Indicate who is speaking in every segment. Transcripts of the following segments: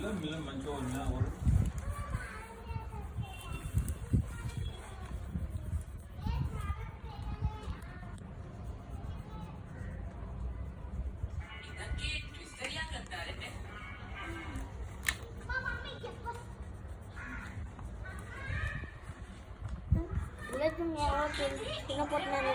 Speaker 1: మంచిగా ఉన్నా
Speaker 2: తినపోతున్నాను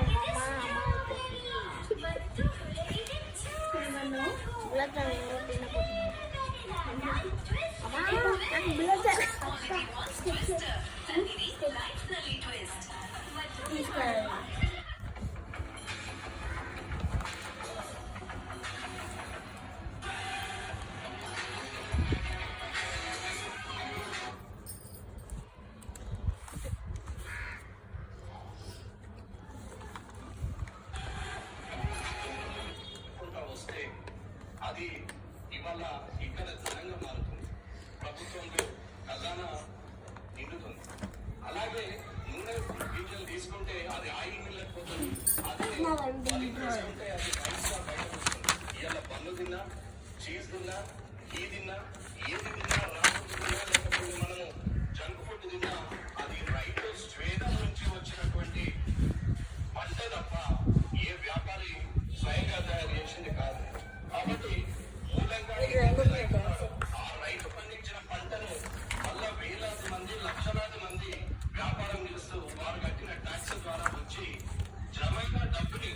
Speaker 3: అది ఇవాళ ఇక్కడ ధనంగా మారుతుంది. ప్రభుత్వంలో ఖజానా నిండుతుంది. అలాగే నూనె గింజలు తీసుకుంటే అది ఆయిల్ మిల్లకు పోతుంది. అదే తీసుకుంటే అది రైస్ గా బయటకు వస్తుంది. ఇవాళ పన్ను తిన్నా, చీజ్ తిన్నా, ఘీ తిన్నా, ఏది తిన్నా, రాసు తిన్నా, లేకపోతే మనము జంక్ ఫుడ్ తిన్నా, అది రైతు స్వేదం నుంచి వచ్చినటువంటి పంట తప్ప ఏ వ్యాపారి స్వయంగా తయారు చేసింది కాదు. కాబట్టి మూలంగా ఆ రైతు పండించిన పంటను మళ్ళా వేలాది మంది, లక్షలాది మంది వ్యాపారం చేస్తూ వారు కట్టిన ట్యాక్స్ ద్వారా వచ్చి జమైన డబ్బుని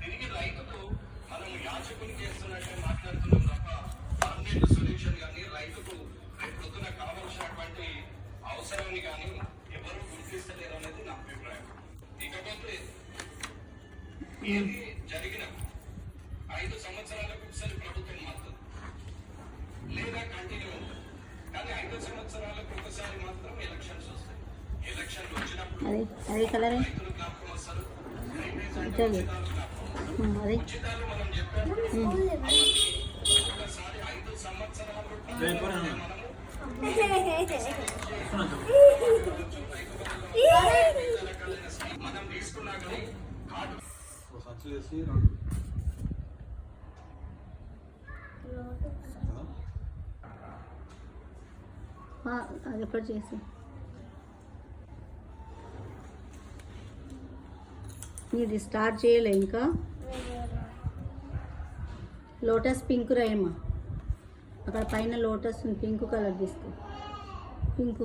Speaker 3: తిరిగి రైతుకు మనం యాచకుని చేస్తున్నట్టే మాట్లాడుతున్నాం తప్ప పర్మనెంట్ సొల్యూషన్ కానీ రైతుకు రేపు పొద్దున కావాల్సినటువంటి అవసరాన్ని కానీ ఎవరు గుర్తిస్తలేరు అనేది నా అభిప్రాయం. ఇకపోతే ఏది జరిగిన 5 సంవత్సరాలకు ఒకసారి ప్రభుత్వం మారుతుంది లేదా కంటిన్యూ ఉంటుంది. కానీ 5 సంవత్సరాలకు ఒకసారి మాత్రం ఎలక్షన్స్ వస్తాయి. ఎలక్షన్లు వచ్చినప్పుడు రైతులు జ్ఞాపకం వస్తారు, ఉచితాలు మనం చెప్పాము. ఒకసారి 5 సంవత్సరాలు మనం తీసుకున్నా కానీ
Speaker 2: అది ఎప్పుడు చేసి ఇది స్టార్ట్ చేయలే ఇంకా. లోటస్ పింక్ రాయమ్మా, అక్కడ పైన లోటస్ పింక్ కలర్ తీసుకో. పింక్